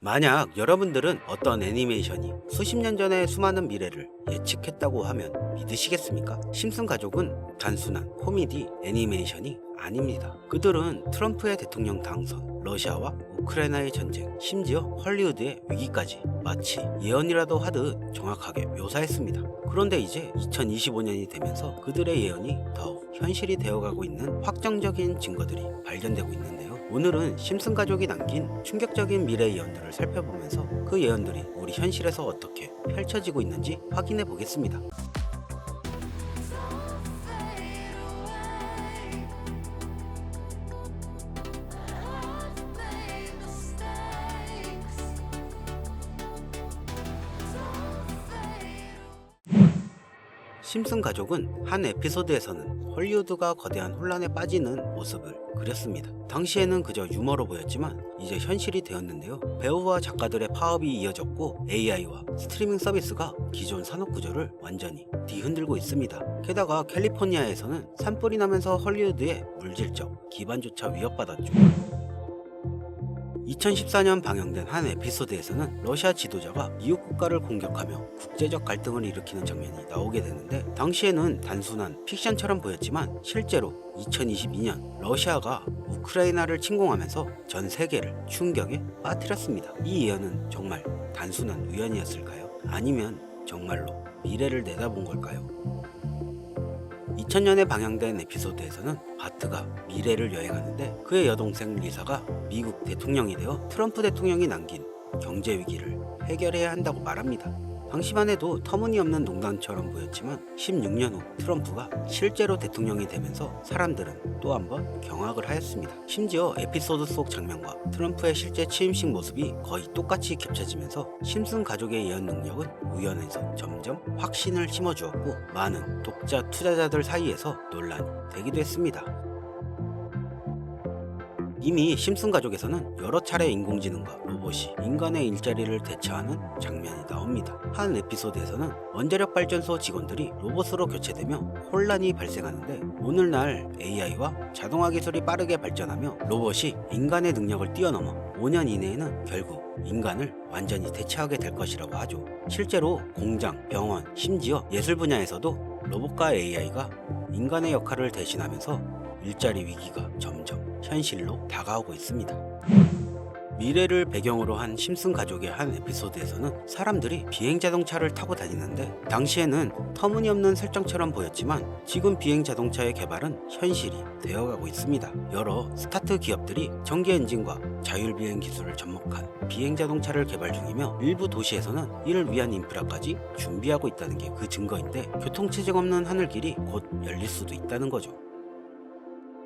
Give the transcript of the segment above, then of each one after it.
만약 여러분들은 어떤 애니메이션이 수십 년 전의 수많은 미래를 예측했다고 하면 믿으시겠습니까? 심슨 가족은 단순한 코미디 애니메이션이 아닙니다. 그들은 트럼프의 대통령 당선, 러시아와 우크라이나의 전쟁, 심지어 헐리우드의 위기까지 마치 예언이라도 하듯 정확하게 묘사했습니다. 그런데 이제 2025년이 되면서 그들의 예언이 더욱 현실이 되어가고 있는 확정적인 증거들이 발견되고 있는데요. 오늘은 심슨 가족이 남긴 충격적인 미래 예언들을 살펴보면서 그 예언들이 우리 현실에서 어떻게 펼쳐지고 있는지 확인해 보겠습니다. 심슨 가족은 한 에피소드에서는 헐리우드가 거대한 혼란에 빠지는 모습을 그렸습니다. 당시에는 그저 유머로 보였지만 이제 현실이 되었는데요. 배우와 작가들의 파업이 이어졌고 AI와 스트리밍 서비스가 기존 산업 구조를 완전히 뒤흔들고 있습니다. 게다가 캘리포니아에서는 산불이 나면서 헐리우드의 물질적 기반조차 위협받았죠. 2014년 방영된 한 에피소드에서는 러시아 지도자가 이웃 국가를 공격하며 국제적 갈등을 일으키는 장면이 나오게 되는데, 당시에는 단순한 픽션처럼 보였지만 실제로 2022년 러시아가 우크라이나를 침공하면서 전 세계를 충격에 빠뜨렸습니다. 이 예언은 정말 단순한 우연이었을까요? 아니면 정말로 미래를 내다본 걸까요? 2000년에 방영된 에피소드에서는 바트가 미래를 여행하는데 그의 여동생 리사가 미국 대통령이 되어 트럼프 대통령이 남긴 경제 위기를 해결해야 한다고 말합니다. 당시만 해도 터무니없는 농담처럼 보였지만 16년 후 트럼프가 실제로 대통령이 되면서 사람들은 또 한 번 경악을 하였습니다. 심지어 에피소드 속 장면과 트럼프의 실제 취임식 모습이 거의 똑같이 겹쳐지면서 심슨 가족의 예언 능력은 우연에서 점점 확신을 심어주었고 많은 독자 투자자들 사이에서 논란이 되기도 했습니다. 이미 심슨 가족에서는 여러 차례 인공지능과 로봇이 인간의 일자리를 대체하는 장면이 나옵니다. 한 에피소드에서는 원자력 발전소 직원들이 로봇으로 교체되며 혼란이 발생하는데, 오늘날 AI와 자동화 기술이 빠르게 발전하며 로봇이 인간의 능력을 뛰어넘어 5년 이내에는 결국 인간을 완전히 대체하게 될 것이라고 하죠. 실제로 공장, 병원, 심지어 예술 분야에서도 로봇과 AI가 인간의 역할을 대신하면서 일자리 위기가 점점 현실로 다가오고 있습니다. 미래를 배경으로 한 심슨 가족의 한 에피소드에서는 사람들이 비행자동차를 타고 다니는데, 당시에는 터무니없는 설정처럼 보였지만 지금 비행자동차의 개발은 현실이 되어가고 있습니다. 여러 스타트 기업들이 전기 엔진과 자율비행 기술을 접목한 비행자동차를 개발 중이며 일부 도시에서는 이를 위한 인프라까지 준비하고 있다는 게 그 증거인데, 교통체증 없는 하늘길이 곧 열릴 수도 있다는 거죠.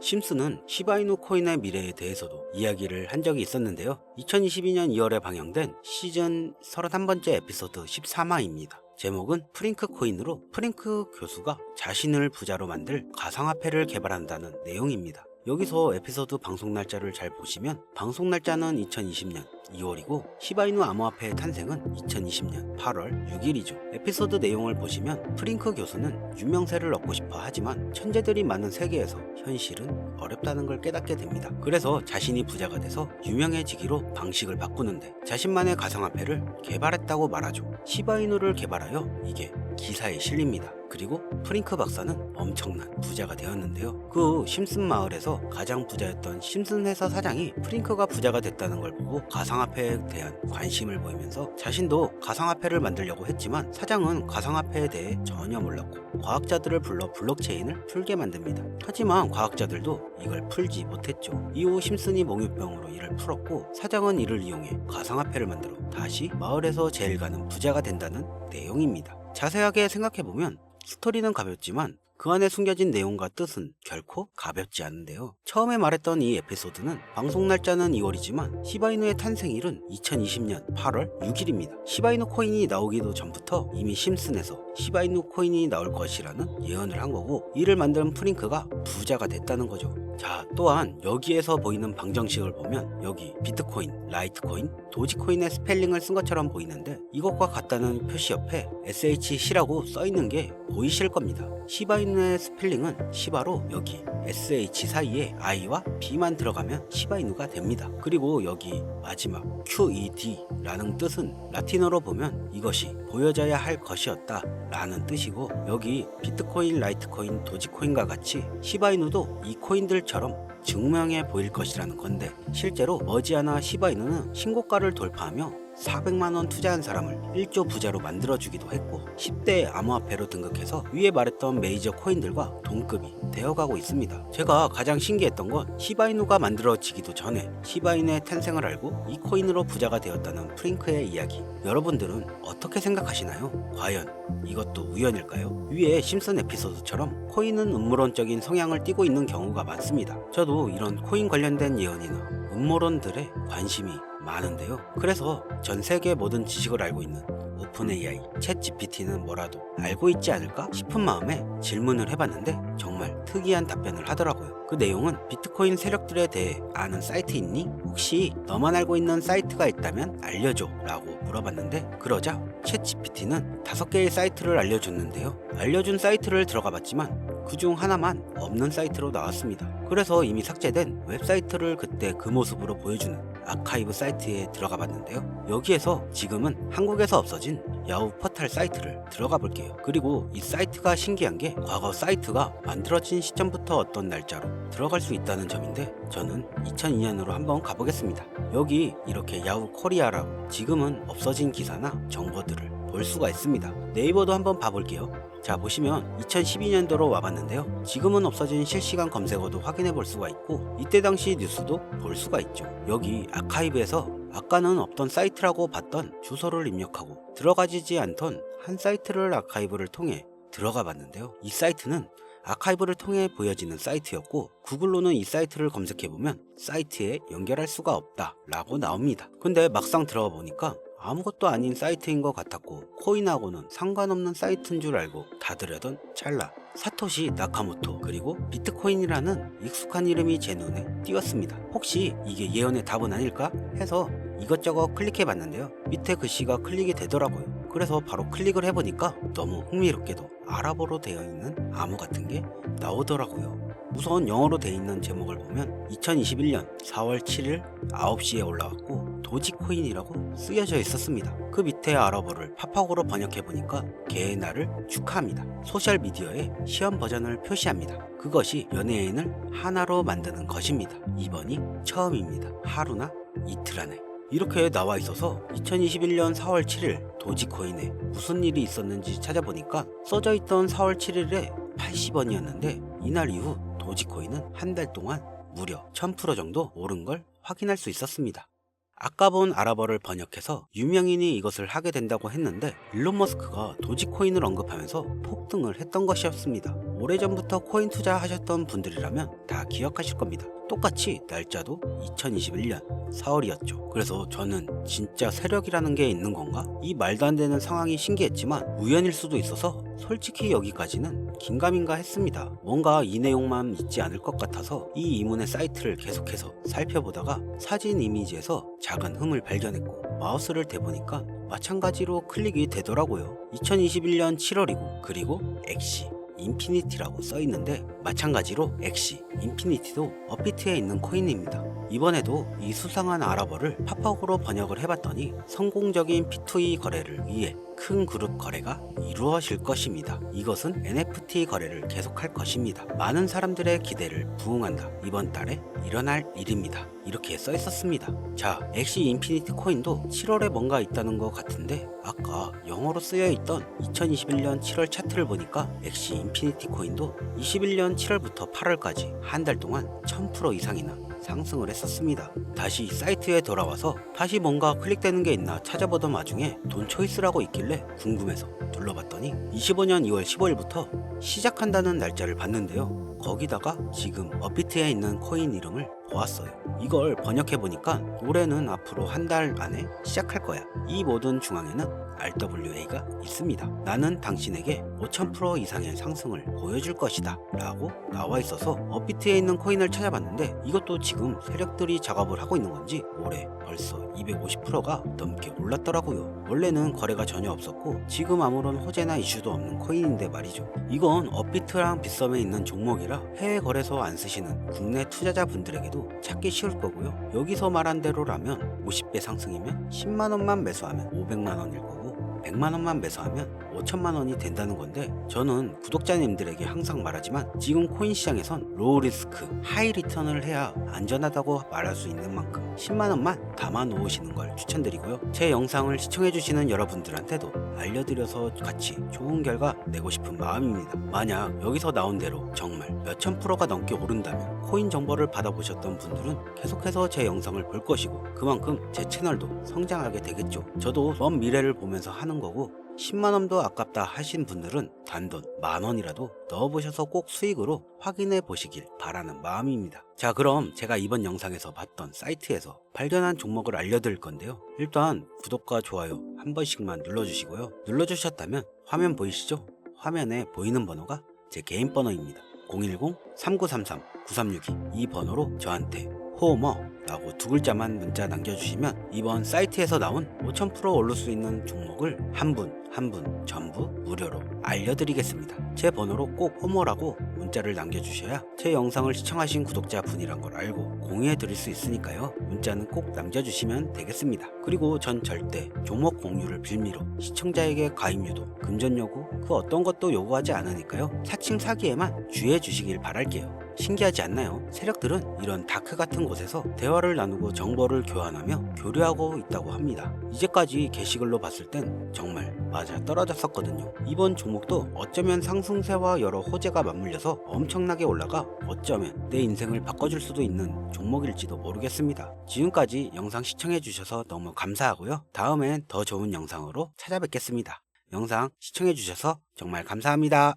심슨은 시바이누 코인의 미래에 대해서도 이야기를 한 적이 있었는데요. 2022년 2월에 방영된 시즌 31번째 에피소드 13화입니다. 제목은 프링크 코인으로 프링크 교수가 자신을 부자로 만들 가상화폐를 개발한다는 내용입니다. 여기서 에피소드 방송 날짜를 잘 보시면 방송 날짜는 2020년 2월이고 시바이누 암호화폐의 탄생은 2020년 8월 6일이죠. 에피소드 내용을 보시면 프링크 교수는 유명세를 얻고 싶어 하지만 천재들이 많은 세계에서 현실은 어렵다는 걸 깨닫게 됩니다. 그래서 자신이 부자가 돼서 유명해지기로 방식을 바꾸는데 자신만의 가상화폐를 개발했다고 말하죠. 시바이누를 개발하여 이게 기사에 실립니다. 그리고 프링크 박사는 엄청난 부자가 되었는데요. 그 심슨 마을에서 가장 부자였던 심슨 회사 사장이 프링크가 부자가 됐다는 걸 보고 가상화폐에 대한 관심을 보이면서 자신도 가상화폐를 만들려고 했지만 사장은 가상화폐에 대해 전혀 몰랐고 과학자들을 불러 블록체인을 풀게 만듭니다. 하지만 과학자들도 이걸 풀지 못했죠. 이후 심슨이 몽유병으로 이를 풀었고 사장은 이를 이용해 가상화폐를 만들어 다시 마을에서 제일 가는 부자가 된다는 내용입니다. 자세하게 생각해보면 스토리는 가볍지만 그 안에 숨겨진 내용과 뜻은 결코 가볍지 않은데요. 처음에 말했던 이 에피소드는 방송 날짜는 2월이지만 시바이누의 탄생일은 2020년 8월 6일입니다. 시바이누 코인이 나오기도 전부터 이미 심슨에서 시바이누 코인이 나올 것이라는 예언을 한 거고, 이를 만든 프링크가 부자가 됐다는 거죠. 자, 또한 여기에서 보이는 방정식을 보면 여기 비트코인, 라이트코인, 도지코인의 스펠링을 쓴 것처럼 보이는데 이것과 같다는 표시 옆에 SHC라고 써있는 게 보이실 겁니다. 시바이누의 스펠링은 시바로 여기 SH 사이에 I와 B만 들어가면 시바이누가 됩니다. 그리고 여기 마지막 QED라는 뜻은 라틴어로 보면 이것이 보여져야 할 것이었다 라는 뜻이고, 여기 비트코인, 라이트코인, 도지코인과 같이 시바이누도 이 코인들처럼 증명해 보일 것이라는 건데, 실제로 머지않아 시바이누는 신고가를 돌파하며 400만원 투자한 사람을 1조 부자로 만들어주기도 했고, 10대 암호화폐로 등극해서 위에 말했던 메이저 코인들과 동급이 되어가고 있습니다. 제가 가장 신기했던 건 시바이누가 만들어지기도 전에 시바이누의 탄생을 알고 이 코인으로 부자가 되었다는 프링크의 이야기. 여러분들은 어떻게 생각하시나요? 과연 이것도 우연일까요? 위에 심슨 에피소드처럼 코인은 음모론적인 성향을 띠고 있는 경우가 많습니다. 저도 이런 코인 관련된 예언이나 음모론들에 관심이 많은데요. 그래서 전 세계 모든 지식을 알고 있는 오픈 AI, 챗 GPT는 뭐라도 알고 있지 않을까 싶은 마음에 질문을 해봤는데 정말 특이한 답변을 하더라고요. 그 내용은 비트코인 세력들에 대해 아는 사이트 있니? 혹시 너만 알고 있는 사이트가 있다면 알려줘 라고 물어봤는데, 그러자 챗 GPT는 5개의 사이트를 알려줬는데요. 알려준 사이트를 들어가 봤지만 그중 하나만 없는 사이트로 나왔습니다. 그래서 이미 삭제된 웹사이트를 그때 그 모습으로 보여주는 아카이브 사이트에 들어가 봤는데요. 여기에서 지금은 한국에서 없어진 야후 포털 사이트를 들어가 볼게요. 그리고 이 사이트가 신기한 게 과거 사이트가 만들어진 시점부터 어떤 날짜로 들어갈 수 있다는 점인데, 저는 2002년으로 한번 가보겠습니다. 여기 이렇게 야후 코리아라고 지금은 없어진 기사나 정보들을 볼 수가 있습니다. 네이버도 한번 봐볼게요. 자, 보시면 2012년도로 와봤는데요. 지금은 없어진 실시간 검색어도 확인해 볼 수가 있고, 이때 당시 뉴스도 볼 수가 있죠. 여기 아카이브에서 아까는 없던 사이트라고 봤던 주소를 입력하고 들어가지지 않던 한 사이트를 아카이브를 통해 들어가 봤는데요. 이 사이트는 아카이브를 통해 보여지는 사이트였고, 구글로는 이 사이트를 검색해보면 사이트에 연결할 수가 없다 라고 나옵니다. 근데 막상 들어가 보니까 아무것도 아닌 사이트인 것 같았고, 코인하고는 상관없는 사이트인 줄 알고 닫으려던 찰나 사토시 나카모토 그리고 비트코인이라는 익숙한 이름이 제 눈에 띄었습니다. 혹시 이게 예언의 답은 아닐까 해서 이것저것 클릭해 봤는데요. 밑에 글씨가 클릭이 되더라고요. 그래서 바로 클릭을 해보니까 너무 흥미롭게도 아랍어로 되어 있는 암호 같은 게 나오더라고요. 우선 영어로 되어 있는 제목을 보면 2021년 4월 7일 9시에 올라왔고 도지코인이라고 쓰여져 있었습니다. 그 밑에 아랍어를 팝하고로 번역해보니까 개의 날을 축하합니다. 소셜미디어에 시험 버전을 표시합니다. 그것이 연예인을 하나로 만드는 것입니다. 이번이 처음입니다. 하루나 이틀 안에. 이렇게 나와 있어서 2021년 4월 7일 도지코인에 무슨 일이 있었는지 찾아보니까 써져 있던 4월 7일에 80원이었는데 이날 이후 도지코인은 한 달 동안 무려 1000% 정도 오른 걸 확인할 수 있었습니다. 아까 본 아랍어를 번역해서 유명인이 이것을 하게 된다고 했는데, 일론 머스크가 도지코인을 언급하면서 폭등을 했던 것이었습니다. 오래전부터 코인 투자하셨던 분들이라면 다 기억하실 겁니다. 똑같이 날짜도 2021년 4월이었죠. 그래서 저는 진짜 세력이라는 게 있는 건가? 이 말도 안 되는 상황이 신기했지만 우연일 수도 있어서 솔직히 여기까지는 긴가민가 했습니다. 뭔가 이 내용만 있지 않을 것 같아서 이 이문의 사이트를 계속해서 살펴보다가 사진 이미지에서 작은 흠을 발견했고 마우스를 대보니까 마찬가지로 클릭이 되더라고요. 2021년 7월이고 그리고 엑시 인피니티라고 써있는데 마찬가지로 엑시 인피니티도 업비트에 있는 코인입니다. 이번에도 이 수상한 아랍어를 팝하고로 번역을 해봤더니 성공적인 P2E 거래를 위해 큰 그룹 거래가 이루어질 것입니다. 이것은 NFT 거래를 계속할 것입니다. 많은 사람들의 기대를 부응한다. 이번 달에 일어날 일입니다. 이렇게 써 있었습니다. 자, 엑시 인피니티 코인도 7월에 뭔가 있다는 것 같은데 아까 영어로 쓰여 있던 2021년 7월 차트를 보니까 엑시 인피니티 코인도 21년 7월부터 8월까지 한 달 동안 1000% 이상이나 상승을 했었습니다. 다시 사이트에 돌아와서 다시 뭔가 클릭되는 게 있나 찾아보던 와중에 돈 초이스라고 있길래 궁금해서 눌러봤더니 25년 2월 15일부터 시작한다는 날짜를 봤는데요. 거기다가 지금 업비트에 있는 코인 이름을 보았어요. 이걸 번역해보니까 올해는 앞으로 한 달 안에 시작할 거야. 이 모든 중앙에는 RWA가 있습니다. 나는 당신에게 5000% 이상의 상승을 보여줄 것이다 라고 나와 있어서 업비트에 있는 코인을 찾아봤는데 이것도 지금 세력들이 작업을 하고 있는 건지 올해 벌써 250%가 넘게 올랐더라고요. 원래는 거래가 전혀 없었고 지금 아무런 호재나 이슈도 없는 코인인데 말이죠. 이건 업비트랑 빗썸에 있는 종목이라 해외 거래소 안 쓰시는 국내 투자자분들에게도 찾기 쉬울 거고요. 여기서 말한 대로라면 50배 상승이면 10만원만 매수하면 500만원일 거고 100만원만 매수하면 5천만원이 된다는 건데 저는 구독자님들에게 항상 말하지만 지금 코인 시장에선 로우 리스크 하이 리턴을 해야 안전하다고 말할 수 있는 만큼 10만원만 담아 놓으시는 걸 추천드리고요. 제 영상을 시청해주시는 여러분들한테도 알려드려서 같이 좋은 결과 내고 싶은 마음입니다. 만약 여기서 나온 대로 정말 몇천 프로가 넘게 오른다면 코인 정보를 받아보셨던 분들은 계속해서 제 영상을 볼 것이고 그만큼 제 채널도 성장하게 되겠죠. 저도 먼 미래를 보면서 하는 거고 10만원도 아깝다 하신 분들은 단돈 만원이라도 넣어보셔서 꼭 수익으로 확인해 보시길 바라는 마음입니다. 자, 그럼 제가 이번 영상에서 봤던 사이트에서 발견한 종목을 알려드릴 건데요. 일단 구독과 좋아요 한 번씩만 눌러주시고요. 눌러주셨다면 화면 보이시죠? 화면에 보이는 번호가 제 개인 번호입니다. 010-3933-9362 이 번호로 저한테 호머 라고 두 글자만 문자 남겨주시면 이번 사이트에서 나온 5000% 오를 수 있는 종목을 한 분 한 분 전부 무료로 알려드리겠습니다. 제 번호로 꼭 호머라고 문자를 남겨주셔야 제 영상을 시청하신 구독자분이란 걸 알고 공유해드릴 수 있으니까요. 문자는 꼭 남겨주시면 되겠습니다. 그리고 전 절대 종목 공유를 빌미로 시청자에게 가입 유도, 금전 요구 그 어떤 것도 요구하지 않으니까요. 사칭 사기에만 주의해 주시길 바랄게요. 신기하지 않나요? 세력들은 이런 다크 같은 곳에서 대화를 나누고 정보를 교환하며 교류하고 있다고 합니다. 이제까지 게시글로 봤을 땐 정말 맞아 떨어졌었거든요. 이번 종목도 어쩌면 상승세와 여러 호재가 맞물려서 엄청나게 올라가 어쩌면 내 인생을 바꿔줄 수도 있는 종목일지도 모르겠습니다. 지금까지 영상 시청해주셔서 너무 감사하고요. 다음엔 더 좋은 영상으로 찾아뵙겠습니다. 영상 시청해주셔서 정말 감사합니다.